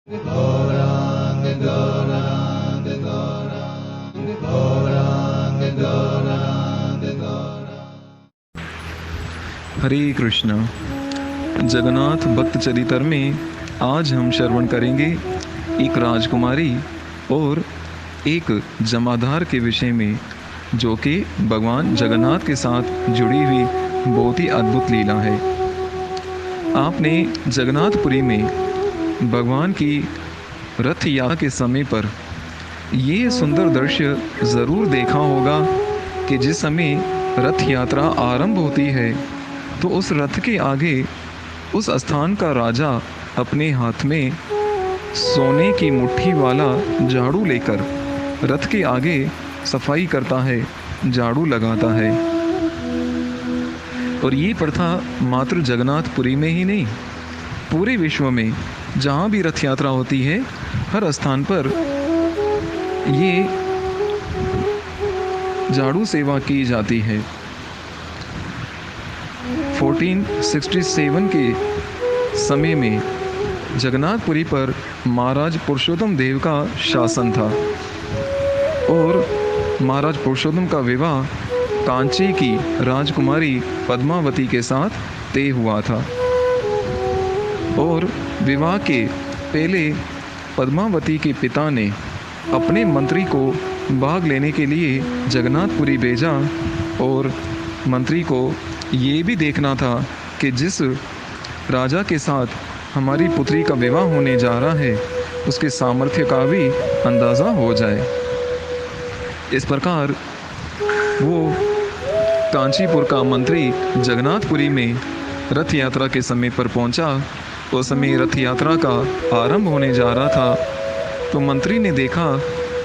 गौरांग गौरांग गौरांग गौरांग गौरांग गौरांग। हरे कृष्णा। जगन्नाथ भक्त चरित्र में आज हम श्रवण करेंगे एक राजकुमारी और एक जमादार के विषय में, जो कि भगवान जगन्नाथ के साथ जुड़ी हुई बहुत ही अद्भुत लीला है। आपने जगन्नाथपुरी में भगवान की रथ यात्रा के समय पर ये सुंदर दृश्य ज़रूर देखा होगा कि जिस समय रथ यात्रा आरंभ होती है तो उस रथ के आगे उस स्थान का राजा अपने हाथ में सोने की मुट्ठी वाला झाड़ू लेकर रथ के आगे सफाई करता है, झाड़ू लगाता है। और ये प्रथा मात्र जगन्नाथपुरी में ही नहीं, पूरे विश्व में जहाँ भी रथ यात्रा होती है हर स्थान पर ये झाड़ू सेवा की जाती है। 1467 के समय में जगन्नाथपुरी पर महाराज पुरुषोत्तम देव का शासन था और महाराज पुरुषोत्तम का विवाह कांची की राजकुमारी पद्मावती के साथ तय हुआ था। और विवाह के पहले पद्मावती के पिता ने अपने मंत्री को भाग लेने के लिए जगन्नाथपुरी भेजा और मंत्री को ये भी देखना था कि जिस राजा के साथ हमारी पुत्री का विवाह होने जा रहा है उसके सामर्थ्य का भी अंदाज़ा हो जाए। इस प्रकार वो कांचीपुर का मंत्री जगन्नाथपुरी में रथ यात्रा के समय पर पहुंचा। उस समय रथ यात्रा का आरंभ होने जा रहा था तो मंत्री ने देखा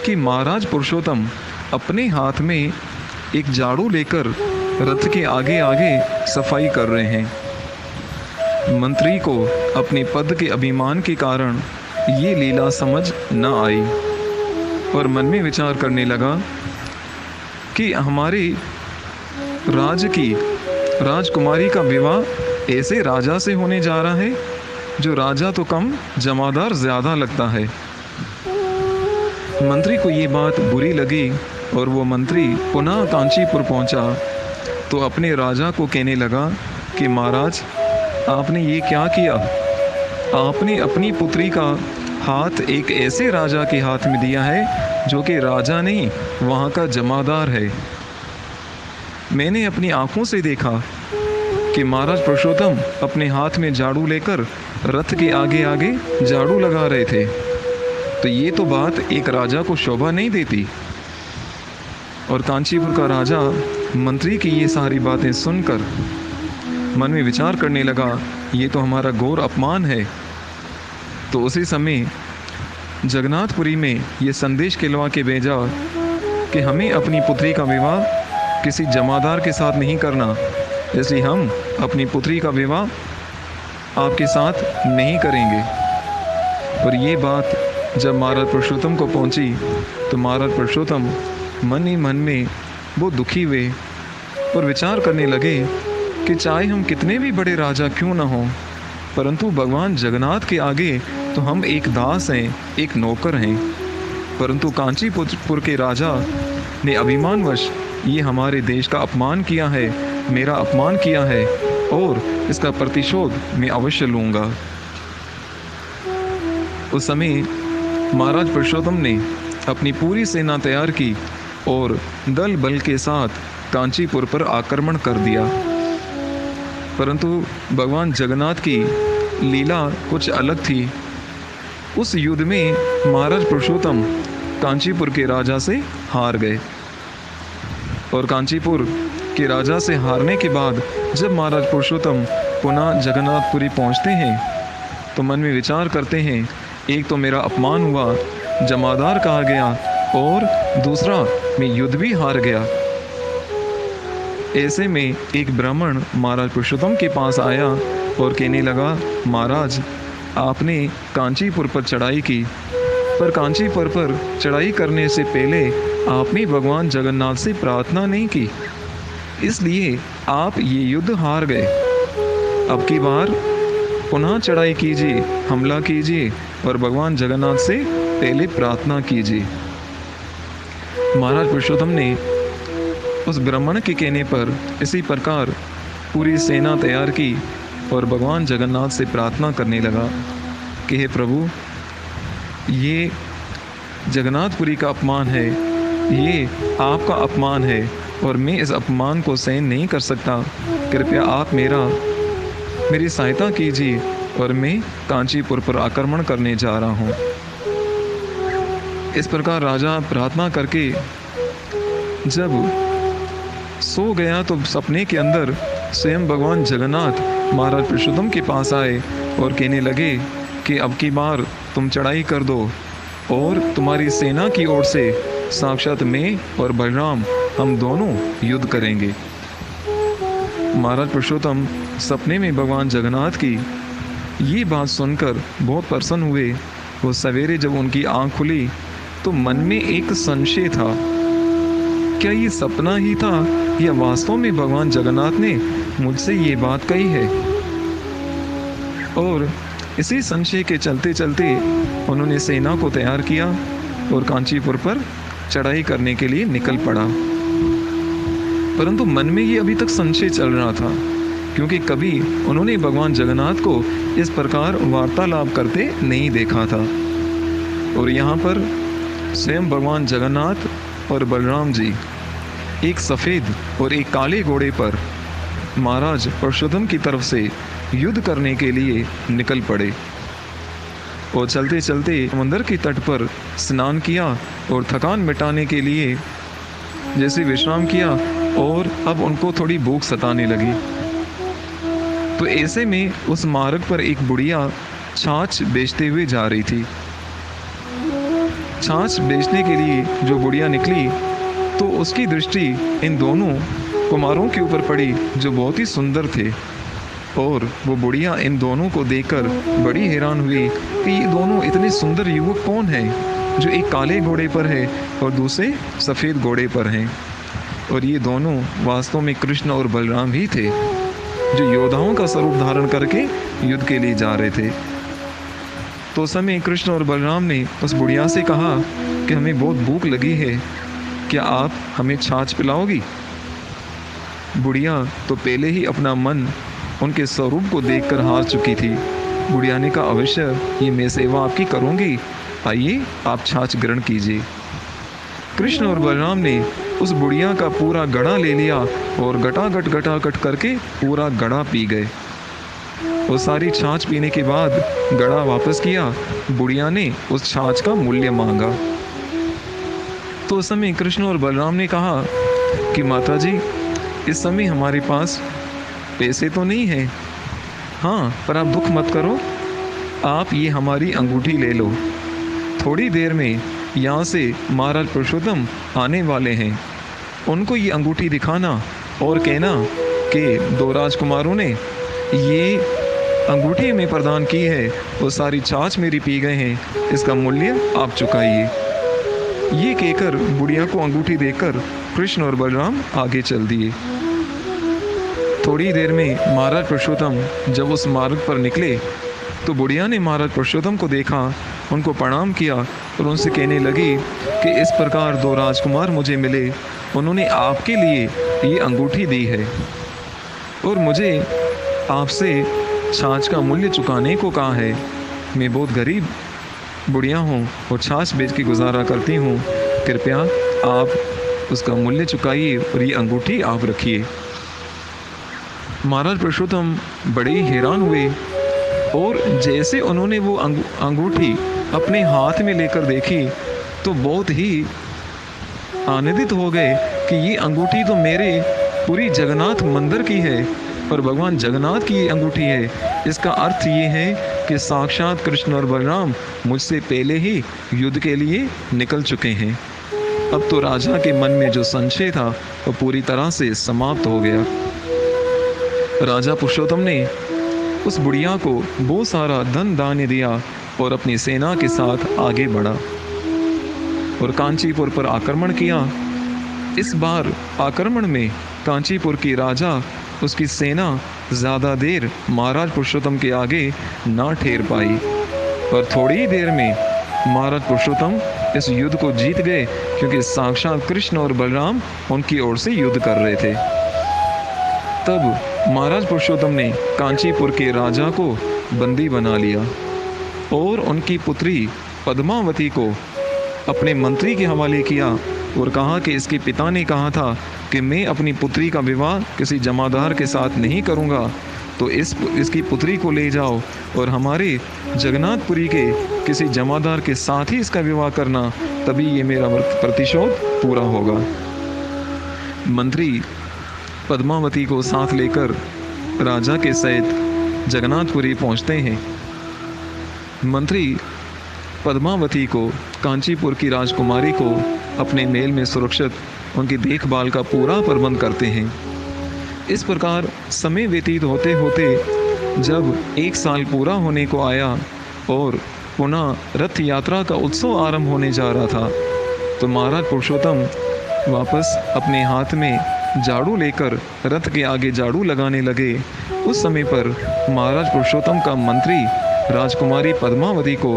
कि महाराज पुरुषोत्तम अपने हाथ में एक झाड़ू लेकर रथ के आगे आगे सफाई कर रहे हैं। मंत्री को अपने पद के अभिमान के कारण ये लीला समझ न आई और मन में विचार करने लगा कि हमारे राजकुमारी का विवाह ऐसे राजा से होने जा रहा है जो राजा तो कम जमादार ज़्यादा लगता है। मंत्री को ये बात बुरी लगी और वो मंत्री पुनः कांचीपुर पहुंचा तो अपने राजा को कहने लगा कि महाराज, आपने ये क्या किया? आपने अपनी पुत्री का हाथ एक ऐसे राजा के हाथ में दिया है जो कि राजा नहीं, वहाँ का जमादार है। मैंने अपनी आंखों से देखा कि महाराज पुरुषोत्तम अपने हाथ में झाड़ू लेकर रथ के आगे आगे झाड़ू लगा रहे थे, तो ये तो बात एक राजा को शोभा नहीं देती। और कांचीपुर का राजा मंत्री की ये सारी बातें सुनकर मन में विचार करने लगा, ये तो हमारा घोर अपमान है। तो उसी समय जगन्नाथपुरी में ये संदेश खिलवा के भेजा कि हमें अपनी पुत्री का विवाह किसी जमादार के साथ नहीं करना, इसलिए हम अपनी पुत्री का विवाह आपके साथ नहीं करेंगे। और ये बात जब महाराज पुरुषोत्तम को पहुंची तो महाराज पुरुषोत्तम मन ही मन में बहुत दुखी हुए और विचार करने लगे कि चाहे हम कितने भी बड़े राजा क्यों ना हों, परंतु भगवान जगन्नाथ के आगे तो हम एक दास हैं, एक नौकर हैं। परंतु कांचीपुर के राजा ने अभिमानवश ये हमारे देश का अपमान किया है, मेरा अपमान किया है और इसका प्रतिशोध मैं अवश्य लूँगा। उस समय महाराज पुरुषोत्तम ने अपनी पूरी सेना तैयार की और दल बल के साथ कांचीपुर पर आक्रमण कर दिया। परंतु भगवान जगन्नाथ की लीला कुछ अलग थी। उस युद्ध में महाराज पुरुषोत्तम कांचीपुर के राजा से हार गए और कांचीपुर के राजा से हारने के बाद जब महाराज पुरुषोत्तम पुनः जगन्नाथपुरी पहुंचते हैं तो मन में विचार करते हैं, एक तो मेरा अपमान हुआ, जमादार कहा गया, और दूसरा मैं युद्ध भी हार गया। ऐसे में एक ब्राह्मण महाराज पुरुषोत्तम के पास आया और कहने लगा, महाराज, आपने कांचीपुर पर चढ़ाई की, पर कांचीपुर पर चढ़ाई करने से पहले आपने भगवान जगन्नाथ से प्रार्थना नहीं की, इसलिए आप ये युद्ध हार गए। अब की बार पुनः चढ़ाई कीजिए, हमला कीजिए और भगवान जगन्नाथ से पहले प्रार्थना कीजिए। महाराज पुरुषोत्तम ने उस ब्राह्मण के कहने पर इसी प्रकार पूरी सेना तैयार की और भगवान जगन्नाथ से प्रार्थना करने लगा कि हे प्रभु, ये जगन्नाथपुरी का अपमान है, ये आपका अपमान है और मैं इस अपमान को सहन नहीं कर सकता। कृपया आप मेरी सहायता कीजिए और मैं कांचीपुर पर आक्रमण करने जा रहा हूँ। इस प्रकार राजा प्रार्थना करके जब सो गया तो सपने के अंदर स्वयं भगवान जगन्नाथ महाराज पुरुषोत्तम के पास आए और कहने लगे कि अब की बार तुम चढ़ाई कर दो और तुम्हारी सेना की ओर से साक्षात मैं और बलराम हम दोनों युद्ध करेंगे। महाराज पुरुषोत्तम सपने में भगवान जगन्नाथ की ये बात सुनकर बहुत प्रसन्न हुए। वो सवेरे जब उनकी आंख खुली तो मन में एक संशय था, क्या ये सपना ही था या वास्तव में भगवान जगन्नाथ ने मुझसे ये बात कही है। और इसी संशय के चलते चलते उन्होंने सेना को तैयार किया और कांचीपुर पर चढ़ाई करने के लिए निकल पड़ा। परंतु मन में ये अभी तक संशय चल रहा था, क्योंकि कभी उन्होंने भगवान जगन्नाथ को इस प्रकार वार्तालाप करते नहीं देखा था। और यहाँ पर स्वयं भगवान जगन्नाथ और बलराम जी एक सफ़ेद और एक काले घोड़े पर महाराज पुरुषोत्तम की तरफ से युद्ध करने के लिए निकल पड़े। और चलते चलते समंदर के तट पर स्नान किया और थकान मिटाने के लिए जैसे विश्राम किया और अब उनको थोड़ी भूख सताने लगी। तो ऐसे में उस मार्ग पर एक बुढ़िया छाछ बेचते हुए जा रही थी। छाछ बेचने के लिए जो बुढ़िया निकली तो उसकी दृष्टि इन दोनों कुमारों के ऊपर पड़ी जो बहुत ही सुंदर थे। और वो बुढ़िया इन दोनों को देखकर बड़ी हैरान हुई कि ये दोनों इतने सुंदर युवक कौन हैं, जो एक काले घोड़े पर है और दूसरे सफ़ेद घोड़े पर हैं। और ये दोनों वास्तव में कृष्ण और बलराम ही थे, जो योद्धाओं का स्वरूप धारण करके युद्ध के लिए जा रहे थे। तो उस समय कृष्ण और बलराम ने उस बुढ़िया से कहा कि हमें बहुत भूख लगी है, क्या आप हमें छाछ पिलाओगी। बुढ़िया तो पहले ही अपना मन उनके स्वरूप को देखकर हार चुकी थी। बुढ़िया ने कहा, अवश्य ये मैं सेवा आपकी करूंगी, आइए आप छाछ ग्रहण कीजिए। कृष्ण और बलराम ने उस बुढ़िया का पूरा गड़ा ले लिया और गटागट करके पूरा गड़ा पी गए। वो सारी छाछ पीने के बाद गड़ा वापस किया। बुढ़िया ने उस छाछ का मूल्य मांगा। तो उस समय कृष्ण और बलराम ने कहा कि माता जी, इस समय हमारे पास पैसे तो नहीं है, हाँ, पर आप दुख मत करो, आप ये हमारी अंगूठी ले लो। थोड़ी देर में यहाँ से महाराज पुरुषोत्तम आने वाले हैं, उनको ये अंगूठी दिखाना और कहना कि दो राजकुमारों ने ये अंगूठी में प्रदान की है, वो सारी छाछ मेरी पी गए हैं, इसका मूल्य आप चुकाइए। ये कहकर बुढ़िया को अंगूठी देकर कृष्ण और बलराम आगे चल दिए। थोड़ी देर में महाराज पुरुषोत्तम जब उस मार्ग पर निकले तो बुढ़िया ने महाराज पुरुषोत्तम को देखा, उनको प्रणाम किया और उनसे कहने लगी कि इस प्रकार दो राजकुमार मुझे मिले, उन्होंने आपके लिए ये अंगूठी दी है और मुझे आपसे छाछ का मूल्य चुकाने को कहा है। मैं बहुत गरीब बुढ़िया हूँ और छाछ बेच के गुजारा करती हूँ, कृपया आप उसका मूल्य चुकाइए और ये अंगूठी आप रखिए। महाराज पुरुषोत्तम बड़े ही हैरान हुए और जैसे उन्होंने वो अंगूठी अपने हाथ में लेकर देखी तो बहुत ही आनंदित हो गए कि ये अंगूठी तो मेरे पूरी जगन्नाथ मंदिर की है और भगवान जगन्नाथ की ये अंगूठी है। इसका अर्थ ये है कि साक्षात कृष्ण और बलराम मुझसे पहले ही युद्ध के लिए निकल चुके हैं। अब तो राजा के मन में जो संशय था वो पूरी तरह से समाप्त हो गया। राजा पुरुषोत्तम ने उस बुढ़िया को बहुत सारा धन दान दिया और अपनी सेना के साथ आगे बढ़ा और कांचीपुर पर आक्रमण किया। इस बार आक्रमण में कांचीपुर की राजा उसकी सेना ज़्यादा देर महाराज पुरुषोत्तम के आगे ना ठहर पाई और थोड़ी ही देर में महाराज पुरुषोत्तम इस युद्ध को जीत गए, क्योंकि साक्षात कृष्ण और बलराम उनकी ओर से युद्ध कर रहे थे। तब महाराज पुरुषोत्तम ने कांचीपुर के राजा को बंदी बना लिया और उनकी पुत्री पद्मावती को अपने मंत्री के हवाले किया और कहा कि इसके पिता ने कहा था कि मैं अपनी पुत्री का विवाह किसी जमादार के साथ नहीं करूंगा, तो इसकी पुत्री को ले जाओ और हमारे जगन्नाथपुरी के किसी जमादार के साथ ही इसका विवाह करना, तभी ये मेरा प्रतिशोध पूरा होगा। मंत्री पद्मावती को साथ लेकर राजा के सहित जगन्नाथपुरी पहुंचते हैं। मंत्री पद्मावती को कांचीपुर की राजकुमारी को अपने महल में सुरक्षित उनकी देखभाल का पूरा प्रबंध करते हैं। इस प्रकार समय व्यतीत होते होते जब 1 साल पूरा होने को आया और पुनः रथ यात्रा का उत्सव आरंभ होने जा रहा था, तो महाराज पुरुषोत्तम वापस अपने हाथ में झाड़ू लेकर रथ के आगे झाड़ू लगाने लगे। उस समय पर महाराज पुरुषोत्तम का मंत्री राजकुमारी पद्मावती को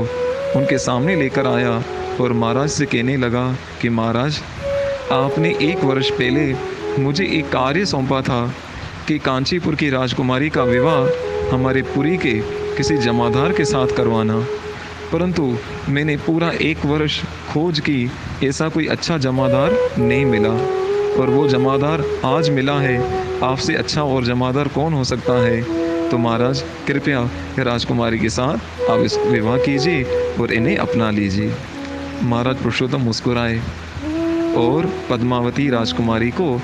उनके सामने लेकर आया और महाराज से कहने लगा कि महाराज, आपने 1 वर्ष पहले मुझे एक कार्य सौंपा था कि कांचीपुर की राजकुमारी का विवाह हमारे पुरी के किसी जमादार के साथ करवाना, परंतु मैंने पूरा 1 वर्ष खोज की, ऐसा कोई अच्छा जमादार नहीं मिला और वो जमादार आज मिला है। आपसे अच्छा और जमादार कौन हो सकता है? तो महाराज कृपया राजकुमारी के साथ आप इस विवाह कीजिए और इन्हें अपना लीजिए। महाराज पुरुषोत्तम मुस्कुराए और पद्मावती राजकुमारी को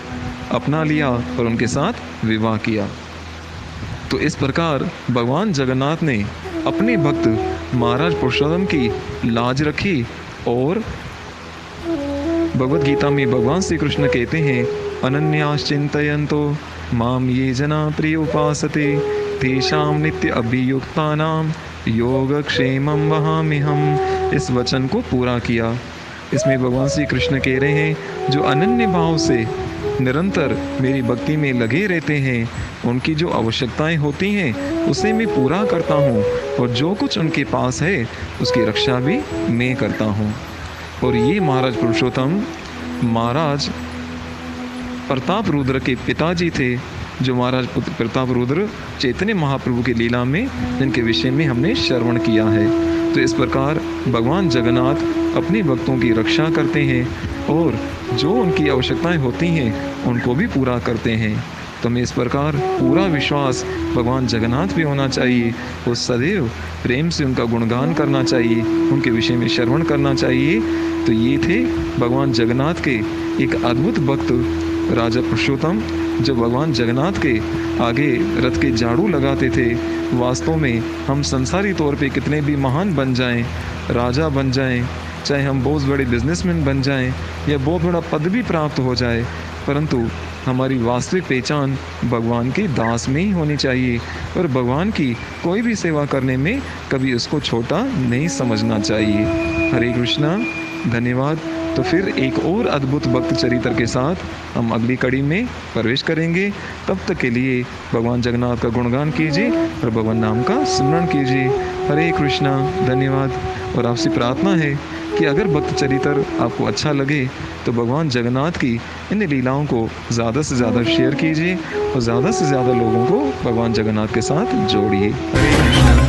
अपना लिया और उनके साथ विवाह किया। तो इस प्रकार भगवान जगन्नाथ ने अपने भक्त महाराज पुरुषोत्तम की लाज रखी और भगवद गीता में भगवान श्री कृष्ण कहते हैं, अनन्यास चिंतयन्तो माम ये जना प्रिय उपासते तेषां नित्य अभियुक्तानां योगक्षेमं वहाम्यहम्। इस वचन को पूरा किया। इसमें भगवान श्री कृष्ण कह रहे हैं, जो अनन्य भाव से निरंतर मेरी भक्ति में लगे रहते हैं, उनकी जो आवश्यकताएं होती हैं उसे मैं पूरा करता हूँ और जो कुछ उनके पास है उसकी रक्षा भी मैं करता हूँ। और ये महाराज पुरुषोत्तम महाराज प्रताप रुद्र के पिताजी थे, जो महाराज प्रताप रुद्र चैतन्य महाप्रभु की लीला में जिनके विषय में हमने श्रवण किया है। तो इस प्रकार भगवान जगन्नाथ अपने भक्तों की रक्षा करते हैं और जो उनकी आवश्यकताएं होती हैं उनको भी पूरा करते हैं। तो हमें इस प्रकार पूरा विश्वास भगवान जगन्नाथ पे होना चाहिए और सदैव प्रेम से उनका गुणगान करना चाहिए, उनके विषय में श्रवण करना चाहिए। तो ये थे भगवान जगन्नाथ के एक अद्भुत भक्त राजा पुरुषोत्तम, जो भगवान जगन्नाथ के आगे रथ के झाड़ू लगाते थे। वास्तव में हम संसारी तौर पे कितने भी महान बन जाएं, राजा बन जाएं, चाहे हम बहुत बड़े बिजनेसमैन बन जाएं या बहुत बड़ा पद भी प्राप्त हो जाए, परंतु हमारी वास्तविक पहचान भगवान के दास में ही होनी चाहिए और भगवान की कोई भी सेवा करने में कभी उसको छोटा नहीं समझना चाहिए। हरे कृष्णा, धन्यवाद। तो फिर एक और अद्भुत भक्त चरित्र के साथ हम अगली कड़ी में प्रवेश करेंगे। तब तक के लिए भगवान जगन्नाथ का गुणगान कीजिए और भगवान नाम का स्मरण कीजिए। हरे कृष्णा, धन्यवाद। और आपसे प्रार्थना है कि अगर भक्त चरित्र आपको अच्छा लगे तो भगवान जगन्नाथ की इन लीलाओं को ज़्यादा से ज़्यादा शेयर कीजिए और ज़्यादा से ज़्यादा लोगों को भगवान जगन्नाथ के साथ जोड़िए। हरे कृष्णा।